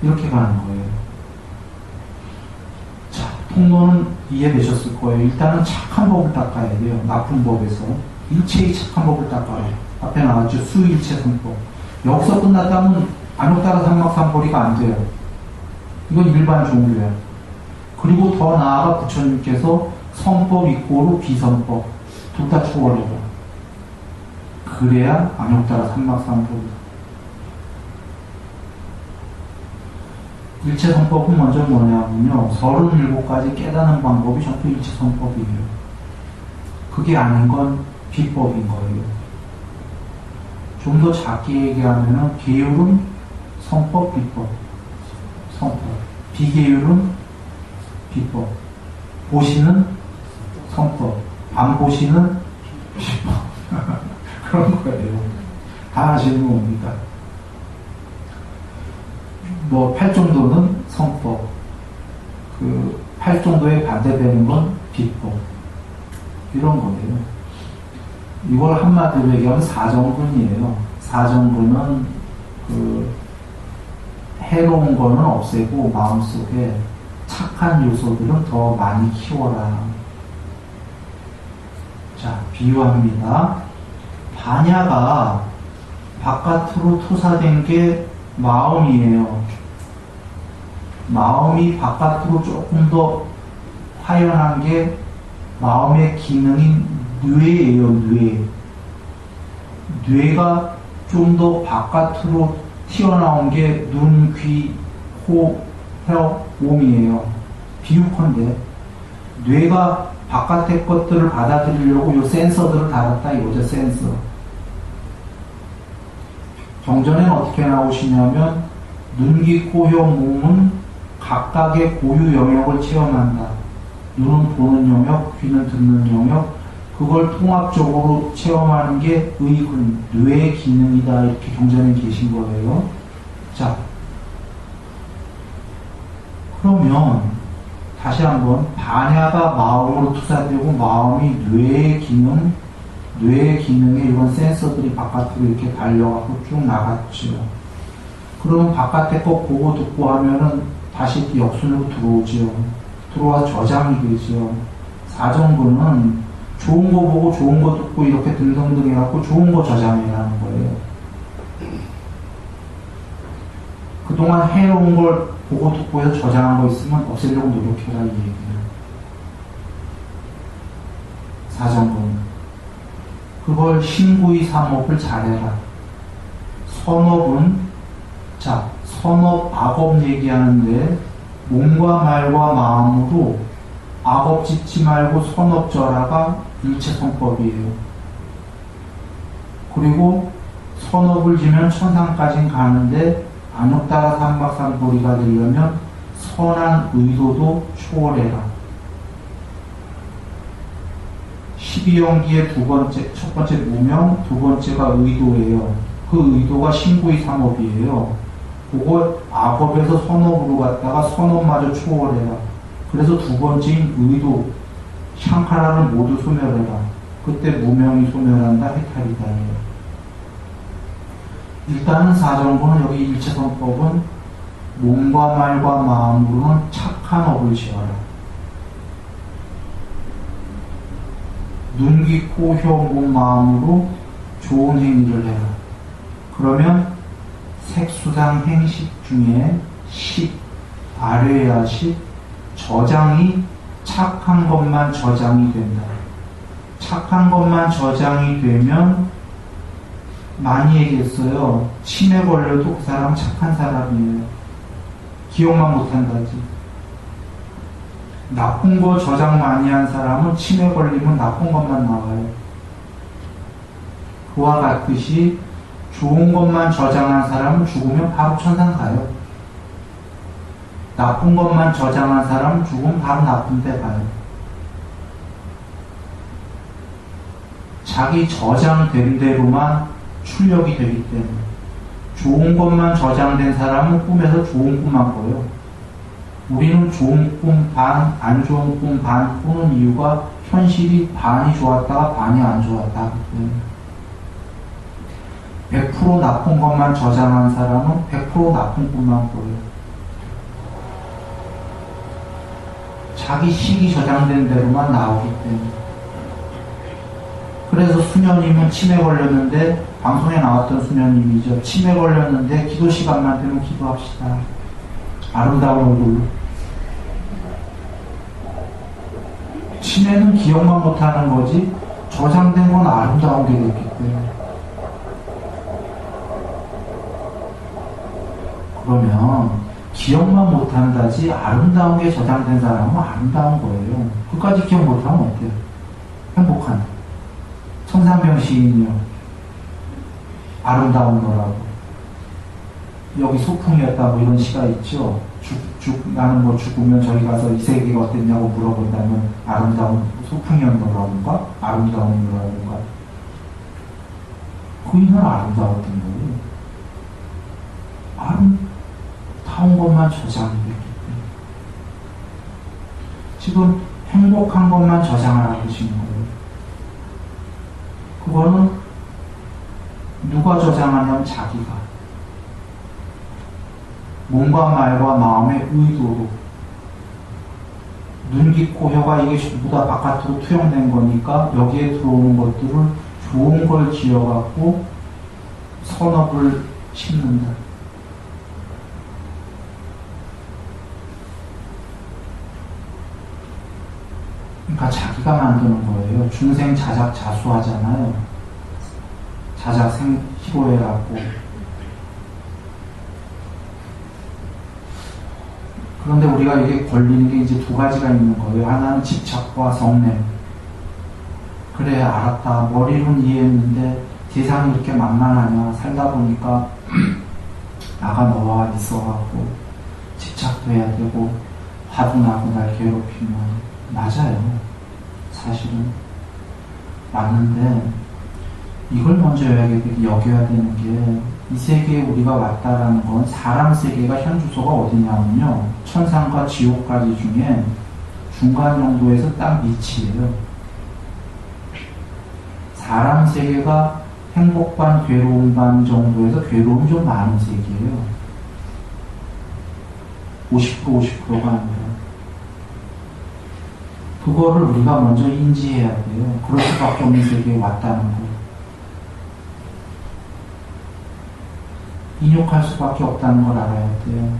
이렇게 가는 거예요. 자, 통로는 이해되셨을 거예요. 일단은 착한 법을 닦아야 돼요. 나쁜 법에서. 일체의 착한 법을 닦아야 돼요. 앞에 나왔죠. 수일체성법. 여기서 끝났다면 안욕따라 삼막삼보리가 안 돼요. 이건 일반 종교예요. 그리고 더 나아가 부처님께서 선법 이꼬로 비선법 둘 다 초월해라. 그래야 안욕따라 삼막삼보리다. 일체성법은 먼저 뭐냐면요. 37가지 깨닫는 방법이 전부 일체성법이에요. 그게 아닌 건 비법인 거예요. 좀 더 작게 얘기하면은 계율은 성법, 비법. 성법. 비계율은 비법. 보시는 성법. 안 보시는 비법. 그런 거예요. 다 아시는 겁니다. 뭐, 8정도는 성법. 8정도에 반대되는 건 비법. 이런 거예요. 이걸 한마디로 얘기하면 사정근이에요. 사정근은 해로운 거는 없애고 마음속에 착한 요소들은 더 많이 키워라. 자, 비유합니다. 반야가 바깥으로 투사된 게 마음이에요. 마음이 바깥으로 조금 더 화연한 게 마음의 기능인 뇌예요, 뇌. 뇌가 좀 더 바깥으로 튀어나온 게 눈, 귀, 코, 혀, 몸이에요. 비유컨대 뇌가 바깥의 것들을 받아들이려고 요 센서들을 달았다 이거죠, 센서. 경전에는 어떻게 나오시냐면 눈, 귀, 코, 혀, 몸은 각각의 고유 영역을 체험한다. 눈은 보는 영역, 귀는 듣는 영역, 그걸 통합적으로 체험하는 게 의근, 뇌의 기능이다. 이렇게 경전에 계신 거예요. 자, 그러면 다시 한번 반야가 마음으로 투사되고 마음이 뇌의 기능, 뇌의 기능에 이런 센서들이 바깥으로 이렇게 달려가고 쭉 나갔죠. 그러면 바깥에 거 보고 듣고 하면은 다시 역순으로 들어오죠. 들어와 저장이 되죠. 사정근은 좋은 거 보고 좋은 거 듣고 이렇게 등등등 해갖고 좋은 거 저장해라는 거예요. 그동안 해로운 걸 보고 듣고 해서 저장한 거 있으면 없애려고 노력해라 이 얘기예요. 사정근. 그걸 신구의 삼업을 잘해라. 선업은 자, 선업, 악업 얘기하는데 몸과 말과 마음으로 악업 짓지 말고 선업 절하가 일체성법이에요. 그리고 선업을 지면 천상까지 가는데 안욕따라 삼박삼보리가 되려면 선한 의도도 초월해라. 12연기의 첫 번째 무명, 두 번째가 의도예요. 그 의도가 신구의 삼업이에요. 그걸 악업에서 선업으로 갔다가 선업마저 초월해라. 그래서 두 번째인 의도, 샹카라를 모두 소멸해라. 그때 무명이 소멸한다, 해탈이다. 일단은 사정부는 여기 일체성법은 몸과 말과 마음으로는 착한 업을 지어라. 눈, 귀, 코, 혀, 몸, 마음으로 좋은 행위를 해라. 그러면 색수상 행식 중에 식, 아뢰야식, 저장이 착한 것만 저장이 된다. 착한 것만 저장이 되면 많이 얘기했어요. 치매 걸려도 그 사람 착한 사람이에요. 기억만 못한다지. 나쁜 거 저장 많이 한 사람은 치매 걸리면 나쁜 것만 나와요. 그와 같듯이 좋은 것만 저장한 사람은 죽으면 바로 천상 가요. 나쁜 것만 저장한 사람은 죽으면 바로 나쁜 데 가요. 자기 저장된 대로만 출력이 되기 때문에 좋은 것만 저장된 사람은 꿈에서 좋은 꿈만 꿔요. 우리는 좋은 꿈 반, 안 좋은 꿈 반 꾸는 이유가 현실이 반이 좋았다가 반이 안 좋았다 하기 때문에 100% 나쁜 것만 저장한 사람은 100% 나쁜 꿈만 꿔요. 자기 식이 저장된 대로만 나오기 때문에. 그래서 수녀님은 치매 걸렸는데, 방송에 나왔던 수녀님이죠. 치매 걸렸는데 기도 시간만 되면 기도합시다. 아름다운 얼굴로. 치매는 기억만 못하는 거지 저장된 건 아름다운 게 됐기 때문에. 그러면 기억만 못한다지 아름다운 게 저장된 사람은 아름다운 거예요. 끝까지 기억 못하면 어때요? 행복한 천상병 시인이요. 아름다운 거라고. 여기 소풍이었다 뭐 이런 시가 있죠. 나는 뭐 죽으면 저기 가서 이 세계가 어땠냐고 물어본다면 아름다운 소풍이었노라든가 아름다운 거라든가. 그이는 아름다웠던 거예요. 아름다운 것만 저장이 됐기 때문에. 지금 행복한 것만 저장하라고 하신 거예요. 그거는 누가 저장하냐면 자기가. 몸과 말과 마음의 의도로. 눈, 귀, 코, 혀가 이게 전부 다 바깥으로 투영된 거니까 여기에 들어오는 것들을 좋은 걸 지어갖고 선업을 심는다. 그러니까 자기가 만드는 거예요. 중생 자작 자수하잖아요. 자작생 희로애라고. 그런데 우리가 이게 걸리는 게 이제 두 가지가 있는 거예요. 하나는 집착과 성냄. 그래, 알았다. 머리로는 이해했는데 세상이 이렇게 만만하냐. 살다 보니까 나가 너와 있어갖고 집착도 해야 되고 화도 나고 날 괴롭히면. 맞아요. 사실은 맞는데 이걸 먼저 여겨야 되는 게, 이 세계에 우리가 왔다라는 건 사람 세계가 현 주소가 어디냐면요, 천상과 지옥까지 중에 중간 정도에서 딱 밑이에요. 사람 세계가 행복 반 괴로움 반 정도에서 괴로움이 좀 많은 세계예요. 50%가 아니라. 그거를 우리가 먼저 인지해야 돼요. 그럴 수밖에 없는 세계에 왔다는 거. 인욕할 수밖에 없다는 걸 알아야 돼요.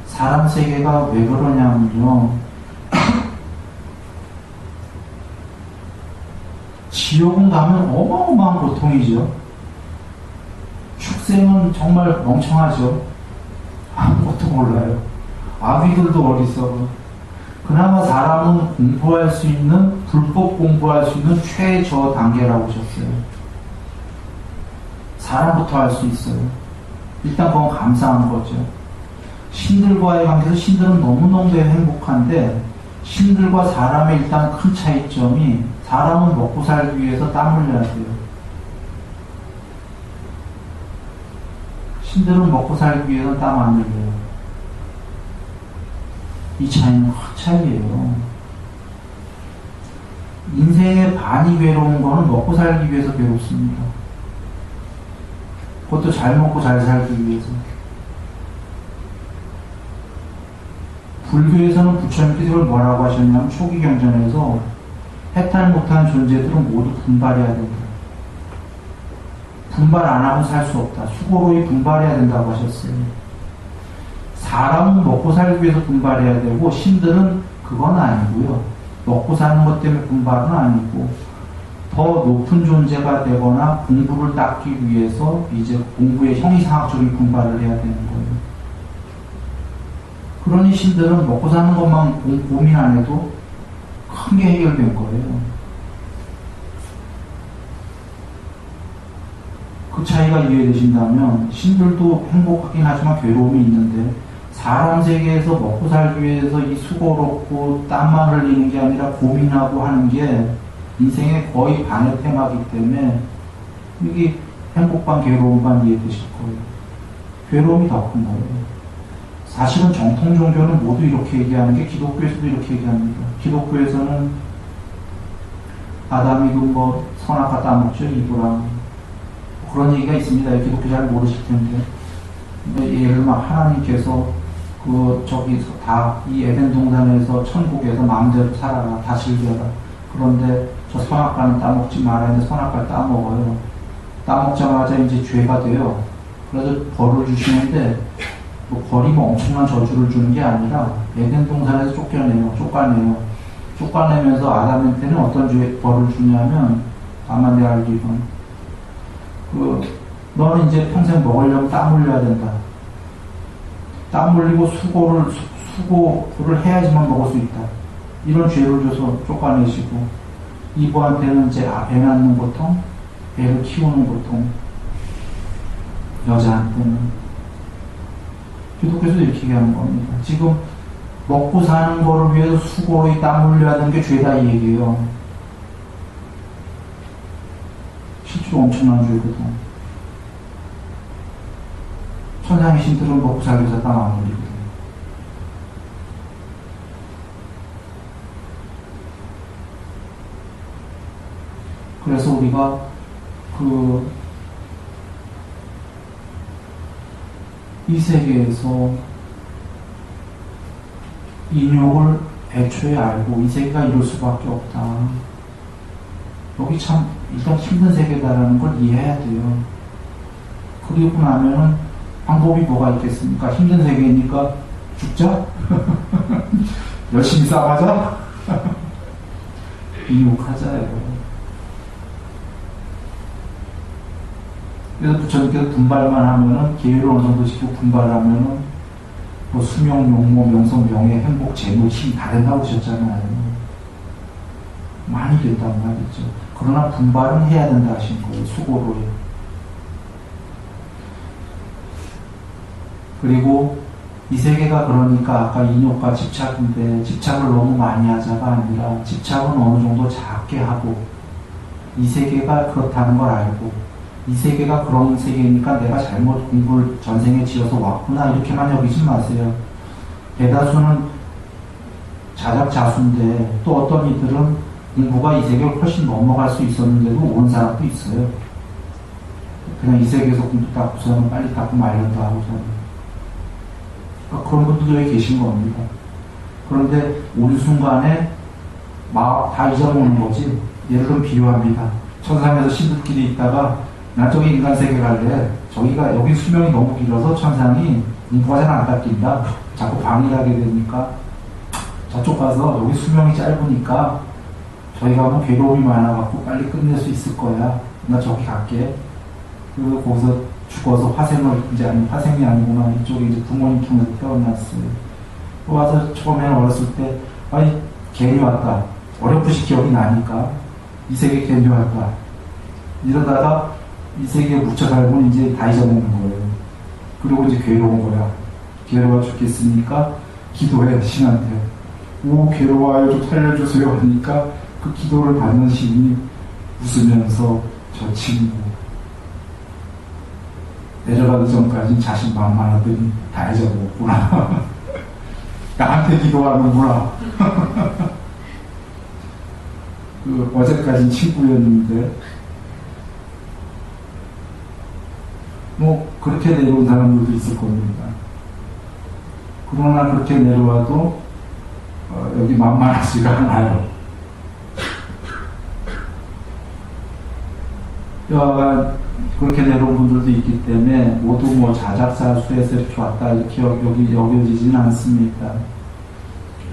사람 세계가 왜 그러냐면요, 지옥은 가면 어마어마한 고통이죠. 축생은 정말 멍청하죠. 아무것도 몰라요. 아귀들도 어딨어. 그나마 사람은 공부할 수 있는, 불법 공부할 수 있는 최저 단계라고 하셨어요. 사람부터 할 수 있어요. 일단 그건 감사한 거죠. 신들과의 관계에서 신들은 너무너무 행복한데, 신들과 사람의 일단 큰 차이점이, 사람은 먹고 살기 위해서 땀 흘려야 돼요. 신들은 먹고 살기 위해서 땀 안 흘려요. 이 차이는 큰 차이예요. 인생의 반이 괴로운 거는 먹고 살기 위해서 괴롭습니다. 그것도 잘 먹고 잘 살기 위해서. 불교에서는 부처님께서 이걸 뭐라고 하셨냐면, 초기 경전에서 해탈 못한 존재들은 모두 분발해야 된다. 분발 안 하고 살 수 없다. 수고로이 분발해야 된다고 하셨어요. 사람은 먹고 살기 위해서 분발해야 되고, 신들은 그건 아니고요. 먹고 사는 것 때문에 분발은 아니고, 더 높은 존재가 되거나 공부를 닦기 위해서 이제 공부의 형이상학적인 분발을 해야 되는 거예요. 그러니 신들은 먹고 사는 것만 고민 안 해도 큰 게 해결된 거예요. 그 차이가 이해되신다면, 신들도 행복하긴 하지만 괴로움이 있는데, 사람 세계에서 먹고 살기 위해서 이 수고롭고 땀만 흘리는 게 아니라 고민하고 하는 게 인생의 거의 반의 테마이기 때문에, 이게 행복 반 괴로움 반 이해되실 거예요. 괴로움이 더 큰 거예요. 사실은 정통 종교는 모두 이렇게 얘기하는 게, 기독교에서도 이렇게 얘기합니다. 기독교에서는 아담이 뭐 선악과 따먹죠, 이브랑. 그런 얘기가 있습니다. 기독교 잘 모르실 텐데. 예를 들면 하나님께서 이 에덴 동산에서 천국에서 마음대로 살아라, 다 즐겨라. 그런데 저 선악과는 따먹지 말아야 하는데 선악과를 따먹어요. 따먹자마자 이제 죄가 돼요. 그래서 벌을 주시는데, 벌이 엄청난 저주를 주는 게 아니라 에덴 동산에서 쫓아내면서 아담한테는 어떤 벌을 주냐면, 아마 내가 알기로는 너는 이제 평생 먹으려면 땀 흘려야 된다. 땀 흘리고 수고를 해야지만 먹을 수 있다. 이런 죄를 줘서 쫓아내시고, 이브한테는 이제 애 낳는 고통, 애를 키우는 고통, 여자한테는. 기독교에서 이렇게 얘기하는 겁니다. 지금 먹고 사는 거를 위해서 수고로 땀 흘려야 되는 게 죄다 이 얘기예요. 실제로 엄청난 죄거든. 천상의 신들은 먹고 살기 위해서 땀 안 흘리거든. 그래서 우리가 이 세계에서 인욕을 애초에 알고 이 세계가 이럴 수밖에 없다. 여기 참 일단 힘든 세계다라는 걸 이해해야 돼요. 그리고 나면은 방법이 뭐가 있겠습니까? 힘든 세계니까 죽자? 열심히 싸워하자? 인욕하자예요. 그래서 부처님께서 분발만 하면은, 기회를 어느 정도 시키고 분발하면은, 수명, 용모, 명성, 명예, 행복, 재물, 힘 다 된다고 하셨잖아요. 많이 된단 말이죠. 그러나 분발은 해야 된다 하신 거예요. 수고로. 그리고 이 세계가 그러니까 아까 인욕과 집착인데, 집착을 너무 많이 하자가 아니라 집착은 어느 정도 작게 하고, 이 세계가 그렇다는 걸 알고, 이 세계가 그런 세계니까 내가 잘못 공부를 전생에 지어서 왔구나, 이렇게만 여기지 마세요. 대다수는 자작자수인데, 또 어떤 이들은 공부가 이 세계를 훨씬 넘어갈 수 있었는데도 온 사람도 있어요. 그냥 이 세계에서 공부 닦고서는 빨리 닦고 말년도 하고서는. 그러니까 그런 분들도 여기 계신 겁니다. 그런데 우리 순간에 다 잊어먹는 거지. 예를 들면 비유합니다. 천상에서 신들끼리 있다가 난 저기 인간 세계 갈래. 여기 수명이 너무 길어서 천상이 공부가 잘 안 닦인다. 자꾸 방해를 하게 되니까 저쪽 가서 여기 수명이 짧으니까 저희 가면 괴로움이 많아갖고 빨리 끝낼 수 있을 거야. 나 저기 갈게. 그리고 거기서 죽어서 화생이 아니구나. 이쪽에 이제 부모님 통해서 태어났어요. 와서 처음에는 어렸을 때, 괜히 왔다. 어렴풋이 기억이 나니까. 이 세계 괜히 왔다. 이러다가 이 세계에 묻혀 살면 이제 다 잊어먹는 거예요. 그리고 이제 괴로운 거야. 괴로워 죽겠으니까 기도해, 신한테. 괴로워요, 좀 살려주세요 하니까 그 기도를 받는 신이 웃으면서 저 친구. 내려가기 전까지 자신만만하더니 다 잊어먹었구나. 나한테 기도하는구나. 어제까진 친구였는데, 그렇게 내려온 사람들도 있을 겁니다. 그러나 그렇게 내려와도, 여기 만만하지가 않아요. 그렇게 내려온 분들도 있기 때문에 모두 자작자수에서 이렇게 왔다, 이렇게 여겨지지는 않습니다.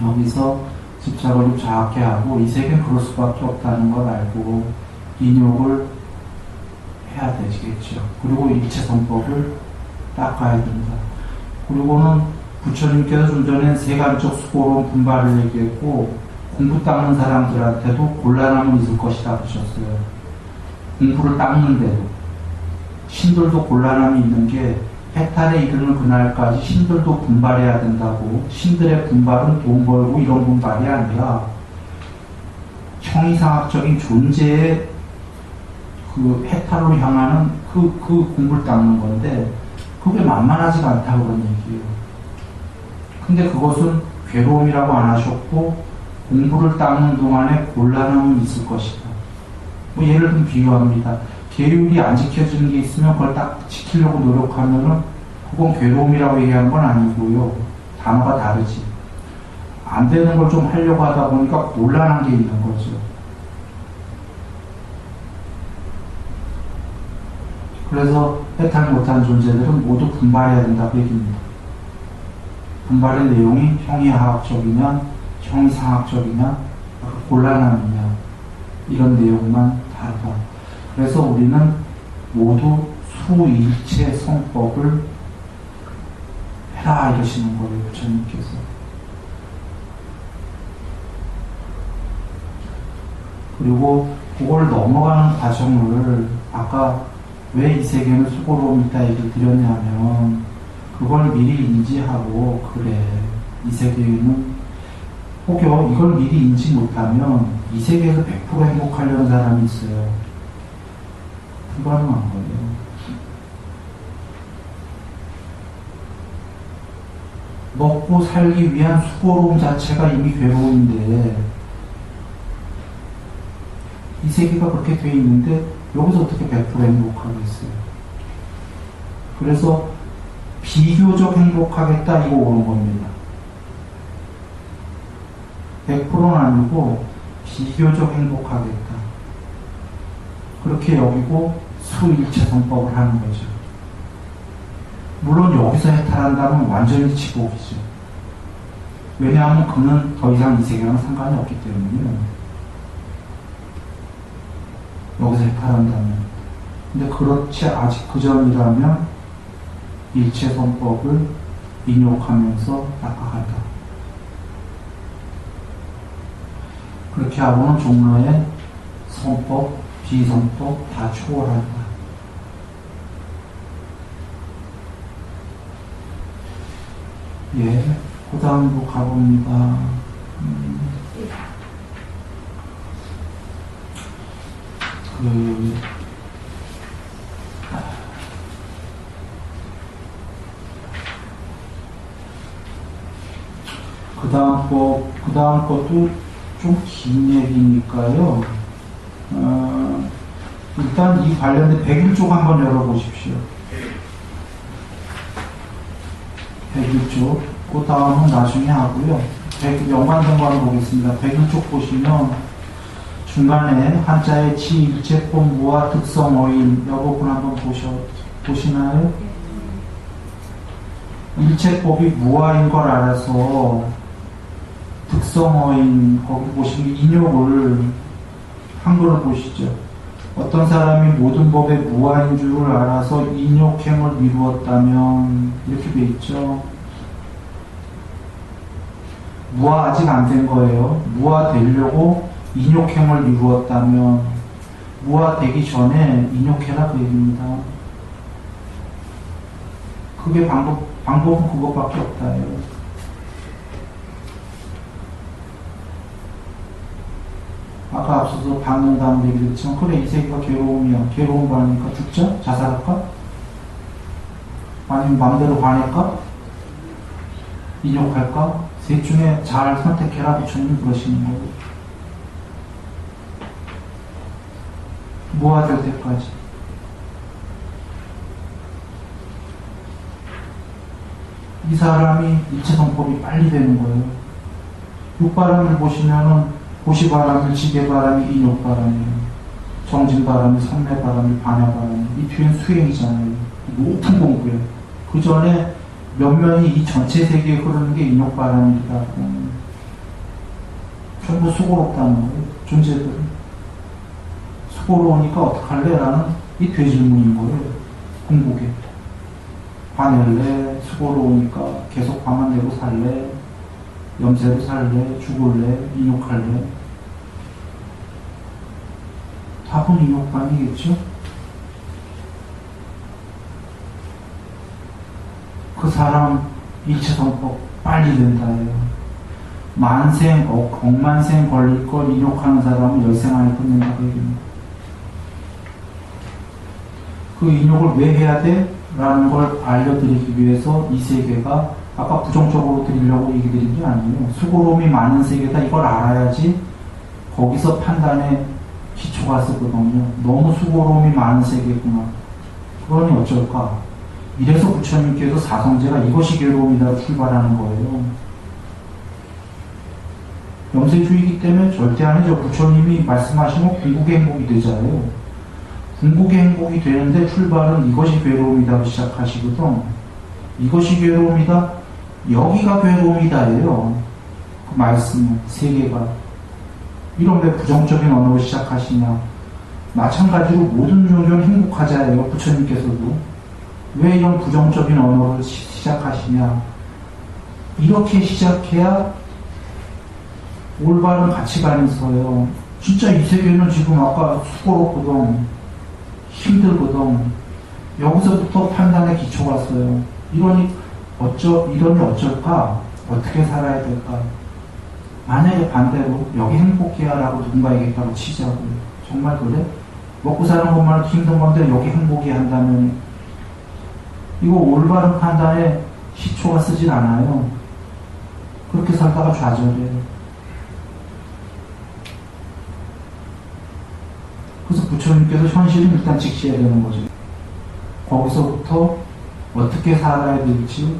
여기서 집착을 좀 작게 하고, 이 세계는 그럴 수밖에 없다는 걸 알고, 인욕을 해야 되시겠죠. 그리고 일체선법을 닦아야 된다. 그리고는 부처님께서 좀 전에 세간적 수고로운 분발을 얘기했고, 공부 닦는 사람들한테도 곤란함은 있을 것이다 그러셨어요. 공부를 닦는데도. 신들도 곤란함이 있는 게, 해탈에 이르는 그날까지 신들도 분발해야 된다고. 신들의 분발은 돈 벌고 이런 분발이 아니라 형이상학적인 존재의 해탈로 향하는 공부를 닦는 건데, 그게 만만하지가 않다 그런 얘기예요. 근데 그것은 괴로움이라고 안 하셨고, 공부를 닦는 동안에 곤란함은 있을 것이다. 예를 들면 비유합니다. 계율이 안 지켜지는 게 있으면 그걸 딱 지키려고 노력하면은 그건 괴로움이라고 얘기한 건 아니고요. 단어가 다르지. 안 되는 걸 좀 하려고 하다 보니까 곤란한 게 있는 거죠. 그래서 해탈 못한 존재들은 모두 분발해야 된다고 얘기입니다. 분발의 내용이 형이하학적이냐, 형이상학적이냐, 곤란함이냐, 이런 내용만 다르다. 그래서 우리는 모두 수일체 성법을 해라 이러시는 거예요, 부처님께서. 그리고 그걸 넘어가는 과정을 아까 왜 이 세계는 수고로움이 있다 얘기를 드렸냐면 그걸 미리 인지하고 그래 이 세계는 혹여 이걸 미리 인지 못하면 이 세계에서 100% 행복하려는 사람이 있어요. 불가능한 거예요. 먹고 살기 위한 수고로움 자체가 이미 괴로움인데 이 세계가 그렇게 돼 있는데 여기서 어떻게 100% 행복하겠어요? 그래서 비교적 행복하겠다 이거 오는 겁니다. 100%는 아니고 비교적 행복하겠다. 그렇게 여기고 수일체성법을 하는 거죠. 물론 여기서 해탈한다면 완전히 지옥이죠. 왜냐하면 그는 더 이상 이 세계랑 상관이 없기 때문이에요. 여기서 해탈한다면. 근데 그렇지 아직 그 전이라면 일체성법을 인욕하면서 닦아간다. 그렇게 하고는 종로의 성법, 비성법 다 초월한다. 예, 그 다음으로 가봅니다. 그 다음 것도 좀 긴 얘기니까요. 일단 이 관련된 101쪽 한번 열어보십시오. 101쪽. 그 다음은 나중에 하고요. 연관된 거 한번 보겠습니다. 101쪽 보시면 중간에 한자의 지, 일체법, 무아, 특성, 어인 이 부분 한번 보시나요? 일체법이 무아인 걸 알아서 특성어인 거기 보시면 인욕을 한글로 보시죠. 어떤 사람이 모든 법의 무아인 줄을 알아서 인욕행을 미루었다면 이렇게 돼 있죠. 무아 아직 안 된 거예요. 무아 되려고 인욕행을 미루었다면 무아 되기 전에 인욕해라 그 얘기입니다. 그게 방법은 그것밖에 없다예요. 아까 앞서서 방문다는 얘기를 했지만 그래 이 세계가 괴로움이야. 괴로움 받으니까 죽자? 자살할까? 아니면 마음대로 반할까? 인욕할까? 셋 중에 잘 선택해라 부처님 그러시는 거고 무아될 때까지 이 사람이 일체성법이 빨리 되는 거예요. 육바람을 보시면은 고시바람이, 지게바람이, 인욕바람이에요. 정진바람이, 선매바람이, 반야바람이. 이 뒤엔 수행이잖아요. 높은 공부예요. 그 전에 면면이 이 전체 세계에 흐르는 게 인욕바람이다. 전부 수고롭다는 거예요. 존재들은. 수고로우니까 어떡할래? 라는 이 되질문인 거예요. 궁극에. 화낼래? 수고로우니까 계속 화만 내고 살래? 염세로 살래? 죽을래? 인욕할래? 답은 인욕반이겠죠? 그 사람 일체성법 빨리 된다예요. 만생, 억만생 걸릴 걸 인욕하는 사람은 열생 안에 끝낸다고 얘기합니다. 그 인욕을 왜 해야 돼? 라는 걸 알려드리기 위해서 이 세계가 아까 부정적으로 드리려고 얘기 드린 게 아니에요. 수고로움이 많은 세계다 이걸 알아야지 거기서 판단에 기초가 쓰거든요. 너무 수고로움이 많은 세계구나. 그러니 어쩔까? 이래서 부처님께서 사성제가 이것이 괴로움이다 출발하는 거예요. 염세주의이기 때문에 절대 아니죠. 부처님이 말씀하신 건 궁극의 행복이 되잖아요. 궁극의 행복이 되는데 출발은 이것이 괴로움이다로 시작하시거든. 이것이 괴로움이다? 여기가 괴로움이다예요. 그 말씀 세 개가. 이런 왜 부정적인 언어로 시작하시냐. 마찬가지로 모든 종교는 행복하자예요. 부처님께서도. 왜 이런 부정적인 언어를 시작하시냐. 이렇게 시작해야 올바른 가치관이 있어요. 진짜 이 세계는 지금 아까 수고롭거든. 힘들거든. 여기서부터 판단의 기초가 있어요. 이러니 어쩔까? 어떻게 살아야 될까? 만약에 반대로 여기 행복해야 라고 누군가 얘기했다고 치자고요. 정말 그래? 먹고 사는 것만으로 힘든 건데 여기 행복이 한다면 이거 올바른 판단에 시초가 쓰질 않아요. 그렇게 살다가 좌절해요. 그래서 부처님께서 현실을 일단 직시해야 되는 거죠. 거기서부터 어떻게 살아야 될지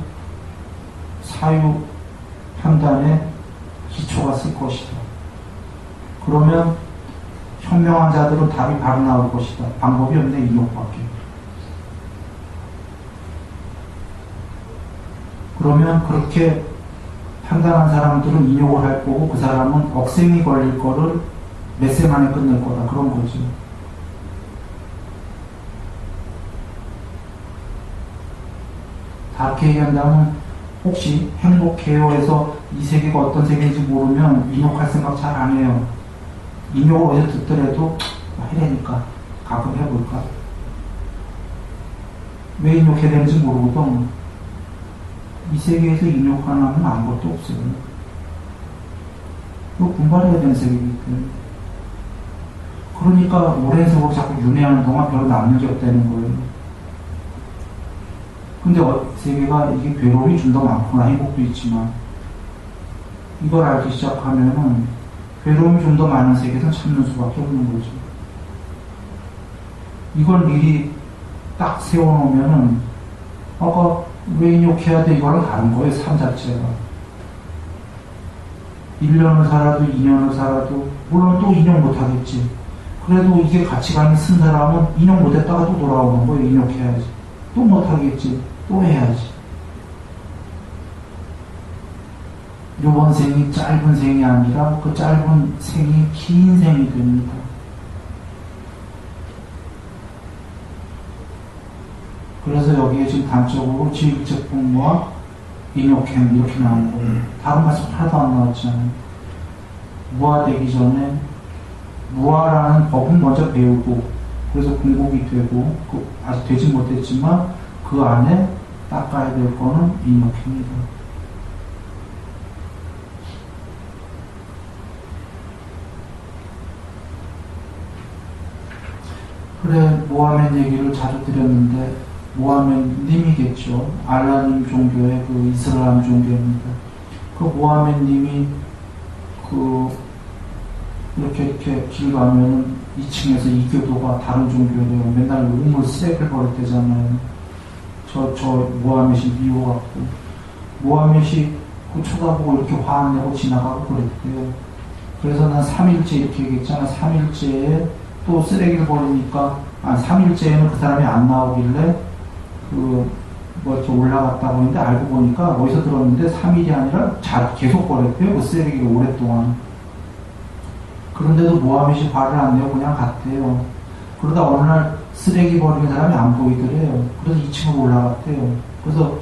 사유 판단에 기초가 쓸 것이다. 그러면 현명한 자들은 답이 바로 나올 것이다. 방법이 없네, 인욕밖에. 그러면 그렇게 판단한 사람들은 인욕을 할 거고 그 사람은 억생이 걸릴 거를 몇 세 만에 끝낼 거다. 그런 거죠. 다르게 얘기한다면 혹시 행복해요 해서 이 세계가 어떤 세계인지 모르면 인욕할 생각 잘 안 해요. 인욕을 어제 듣더라도 해내니까 가끔 해볼까? 왜 인욕해야 되는지 모르거든. 이 세계에서 인욕 하나는 아무것도 없어요. 이거 분발해야 되는 세계이기 때문에. 그러니까 오랜 세월 자꾸 윤회하는 동안 별로 남는 게 없다는 거예요. 근데 세계가 이게 괴로움이 좀 더 많구나. 행복도 있지만 이걸 알기 시작하면은 괴로움이 좀 더 많은 세계에서 참는 수밖에 없는 거죠. 이걸 미리 딱 세워놓으면은 왜 인욕해야 돼? 이거랑 다른 거예요. 삶 자체가. 1년을 살아도 2년을 살아도 물론 또 인욕 못하겠지. 그래도 이게 가치관이 쓴 사람은 인욕 못했다가 또 돌아오는 거예요. 인욕해야지. 또 못하겠지. 또 해야지. 요번 생이 짧은 생이 아니라 그 짧은 생이 긴 생이 됩니다. 그래서 여기에 지금 단적으로 지육적 복무와 인욕행 이렇게 나온 거예요. 다른 말씀 하나도 안 나왔잖아요. 무아되기 전에 무아라는 법은 먼저 배우고 그래서 공복이 되고 아직 되지 못했지만 그 안에 닦아야 될 거는 인욕행이다. 그래 모하멘 얘기를 자주 드렸는데 모하멘님이겠죠. 알라님 종교의 그 이슬람 종교입니다. 그 모하멘님이 이렇게 길 가면은 2층에서 이교도가 다른 종교래요. 맨날 우물 쓰레기를 버릴 때잖아요. 저 모하멧이 미워갖고 모하멧이 쳐다보고 이렇게 화 안 내고 지나가고 그랬대요. 그래서 난 3일째 이렇게 얘기했잖아. 3일째에 또 쓰레기를 버리니까 3일째에는 그 사람이 안 나오길래 이렇게 올라갔다고 했는데 알고 보니까 어디서 들었는데 3일이 아니라 계속 버렸대요. 그 쓰레기를 오랫동안. 그런데도 모하멧이 화를 안 내고 그냥 갔대요. 그러다 어느 날 쓰레기 버리는 사람이 안 보이더래요. 그래서 2층으로 올라갔대요. 그래서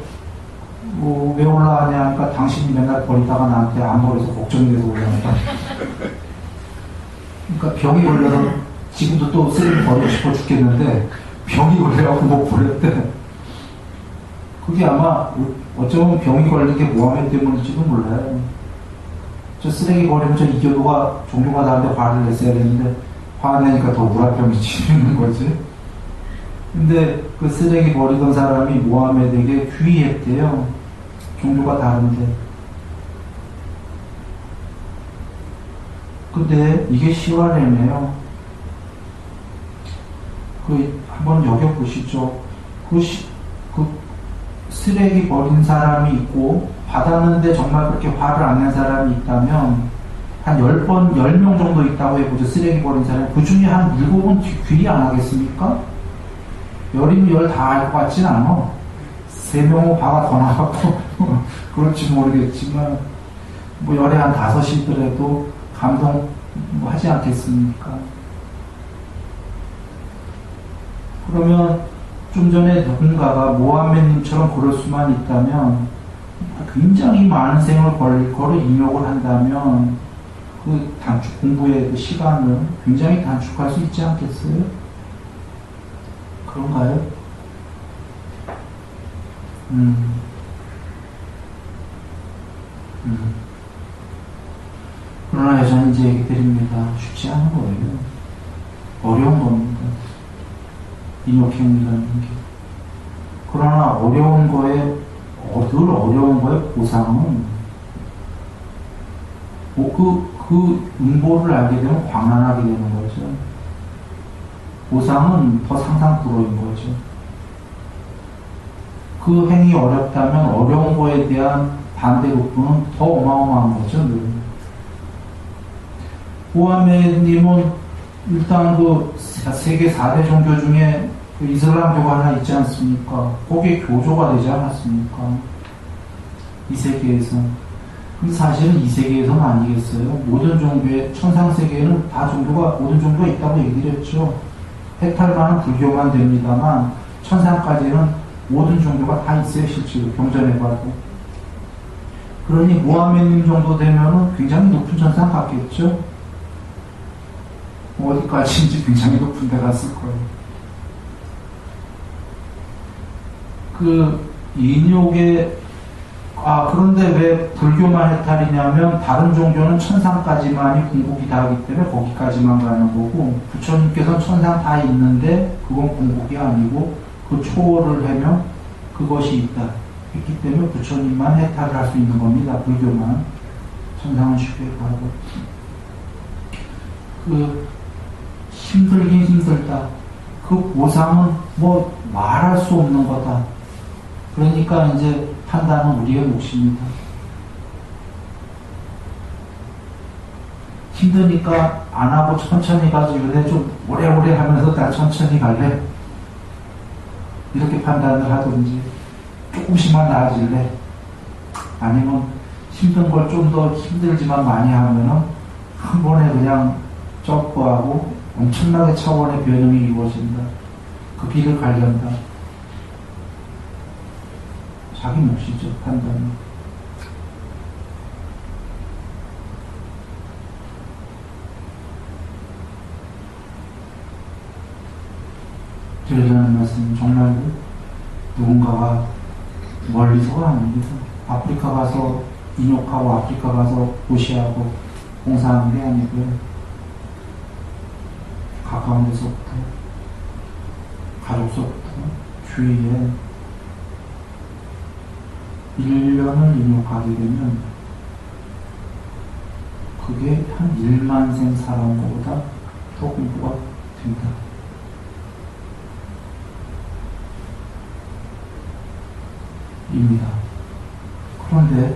왜 올라가냐 하니까 당신이 맨날 버리다가 나한테 안 버려서 걱정이 돼서 올라간다. 그러니까 병이 걸려서 지금도 또 쓰레기 버리고 싶어 죽겠는데 병이 걸려갖고 못 버렸대. 그게 아마 어쩌면 병이 걸린 게 모하멧 때문인지도 몰라요. 저 쓰레기 버리면 저 이교도가 종교가 다른데 화를 냈어야 되는데 화내니까 더 우라병이 치는 거지. 근데 그 쓰레기 버리던 사람이 모하멧에게 귀의했대요. 종교가 다른데. 근데 이게 시와래네요. 한번 여겨보시죠. 쓰레기 버린 사람이 있고 받았는데 정말 그렇게 화를 안 낸 사람이 있다면 한 10번, 10명 정도 있다고 해보죠. 쓰레기 버린 사람이. 그 중에 한 7은 귀리 안 하겠습니까? 열이면 열 다 할 것 같진 않아. 3명은 화가 더 나갖고 그럴지 모르겠지만 뭐 열에 한 5이더라도 감동 뭐 하지 않겠습니까? 그러면 좀 전에 누군가가 모함메님처럼 그럴 수만 있다면 굉장히 많은 생을 걸릴 거를 인용을 한다면 그 단축 공부의 그 시간을 굉장히 단축할 수 있지 않겠어요? 그런가요? 그러나 여전히 이제 얘기 드립니다. 쉽지 않은 거예요. 어려운 겁니다. 인욕행위라는 게. 그러나 어려운 거에, 늘 어려운 거에 보상은, 그 음보를 알게 되면 광란하게 되는 거죠. 보상은 더 상상불허인 거죠. 그 행위 어렵다면 어려운 거에 대한 반대급부는 더 어마어마한 거죠. 늘. 모하메님은 일단 그 세계 4대 종교 중에 그 이슬람교가 하나 있지 않습니까? 거기에 교조가 되지 않았습니까? 이 세계에서. 근데 사실은 이 세계에서는 아니겠어요. 모든 종교의, 천상세계에는 다 종교가, 모든 종교가 있다고 얘기를 했죠. 해탈만은 불교만 됩니다만, 천상까지는 모든 종교가 다 있어요, 실제로. 경전해봐도. 그러니 모하메님 정도 되면은 굉장히 높은 천상 갔겠죠? 어디까지인지 굉장히 높은 데 갔을 거예요. 그, 그런데 왜 불교만 해탈이냐면, 다른 종교는 천상까지만이 궁극이 다 하기 때문에 거기까지만 가는 거고, 부처님께서는 천상 다 있는데, 그건 궁극이 아니고, 그 초월을 하면 그것이 있다. 했기 때문에 부처님만 해탈을 할 수 있는 겁니다. 불교만. 천상은 쉽게 가고. 힘들긴 힘들다. 그 보상은 뭐 말할 수 없는 거다. 그러니까 이제 판단은 우리의 몫입니다. 힘드니까 안 하고 천천히 가지. 그래 좀 오래오래 하면서 나 천천히 갈래? 이렇게 판단을 하든지 조금씩만 나아질래? 아니면 힘든 걸 좀 더 힘들지만 많이 하면은 한 번에 그냥 적고하고 엄청나게 차원의 변형이 이루어진다. 그 길을 가려한다. 자기 몫이죠, 판단이. 드리려는 말씀은 정말 누군가가 멀리서가 아닙니다. 아프리카 가서 인욕하고 아프리카 가서 도시하고 봉사하는 게 아니고요. 가까운 데서부터, 가족서부터, 주위에 1년을 인욕하게 되면 그게 한 1만 생 살아온 것보다 더 공부가 됩니다. 입니다. 그런데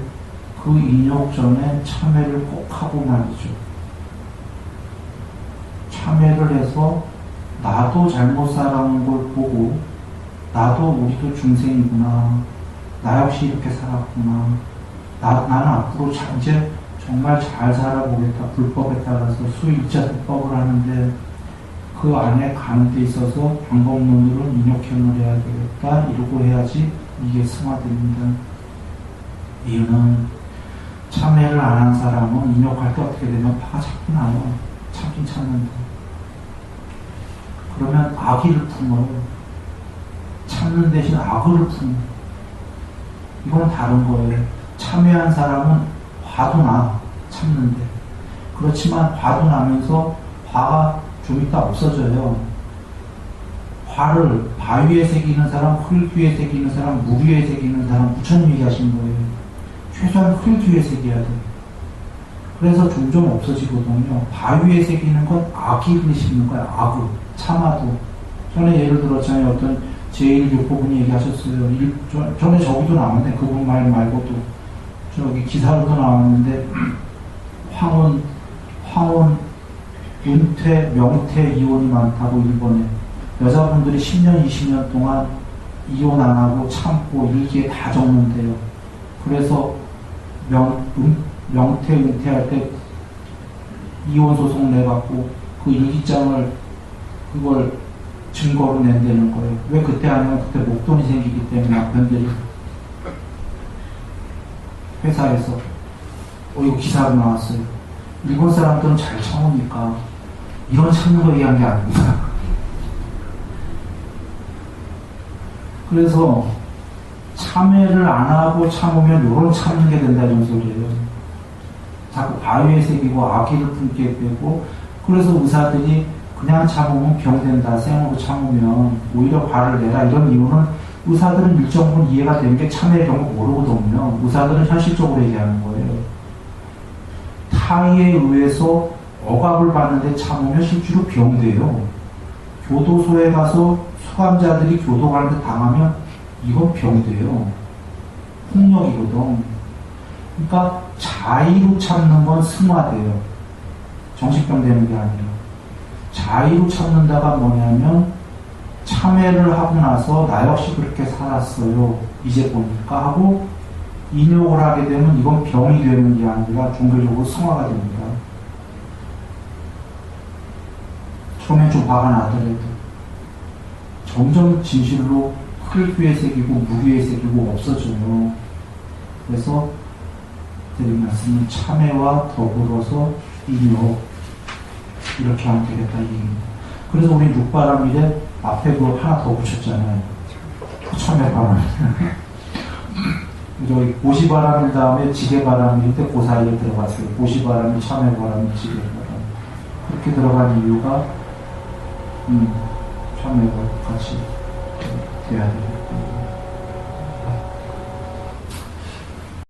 그 인욕 전에 참회를 꼭 하고 말이죠. 참회를 해서 나도 잘못 살아온 걸 보고 나도 우리도 중생이구나. 나 역시 이렇게 살았구나. 나는 앞으로 이제 정말 잘 살아보겠다. 불법에 따라서 수익자법을 하는데 그 안에 가는 데 있어서 방법론으로 인욕행을 해야 되겠다. 이러고 해야지 이게 승화됩니다. 이유는 참회를 안 한 사람은 인욕할 때 어떻게 되면 파가 자꾸 나와. 참긴 참는다. 그러면 악의를 품어요. 참는 대신 악의를 품어. 이건 다른 거예요. 참회한 사람은 화도 나. 참는데. 그렇지만 화도 나면서 화가 좀 이따 없어져요. 화를 바위에 새기는 사람, 흙 위에 새기는 사람, 물 위에 새기는 사람, 부처님이 얘기하신 거예요. 최소한 흙 위에 새겨야 돼. 그래서 점점 없어지거든요. 바위에 새기는 건 악의를 심는 거야. 악의. 참아도. 전에 예를 들었잖아요. 어떤 제1교포분이 얘기하셨어요. 전에 저기도 나왔는데 그분 말 말고도 저기 기사로도 나왔는데 황혼 은퇴, 명퇴 이혼이 많다고 일본에 여자분들이 10년, 20년 동안 이혼 안 하고 참고 일기에 다 적는데요. 그래서 명퇴, 은퇴할 때 이혼 소송 내갖고 그 일기장을 그걸 증거로 낸다는 거예요. 왜 그때 아니면 그때 목돈이 생기기 때문에 남편들이 회사에서 이거 기사로 나왔어요. 일본 사람들은 잘 참으니까 이런 참는 거 얘기한 게 아닙니다. 그래서 참회를 안 하고 참으면 요런 참는 게 된다는 소리예요. 자꾸 바위에 새기고 아기를 품게 되고 그래서 의사들이 그냥 참으면 병된다 생으로 참으면 오히려 화를 내라 이런 이유는 의사들은 일정 부분 이해가 되는 게 참회의 경우 모르거든요. 의사들은 현실적으로 얘기하는 거예요. 타의에 의해서 억압을 받는데 참으면 실제로 병돼요. 교도소에 가서 수감자들이 교도관한테 당하면 이건 병돼요. 폭력이거든. 그러니까 자의로 참는 건 승화돼요. 정신병 되는 게 아니라. 자의로 참는다가 뭐냐면 참회를 하고 나서 나 역시 그렇게 살았어요. 이제 보니까 하고 인욕을 하게 되면 이건 병이 되는 게 아니라 종교적으로 승화가 됩니다. 처음엔 좀 화가 나더라도 점점 진실로 흙위에 새기고 무위에 새기고 없어져요. 그래서 드린 말씀은 참회와 더불어서 인욕 이렇게 하면 되겠다 이 얘기입니다. 그래서 우리 육바람일에 앞에 그 하나 더 붙였잖아요. 참회바람. 저기 보시바람일 다음에 지게바람일 때 그 사이에 들어갔어요. 보시바람이 참회바람이 지게바람. 그렇게 들어간 이유가 참회가 같이 돼야 되겠다.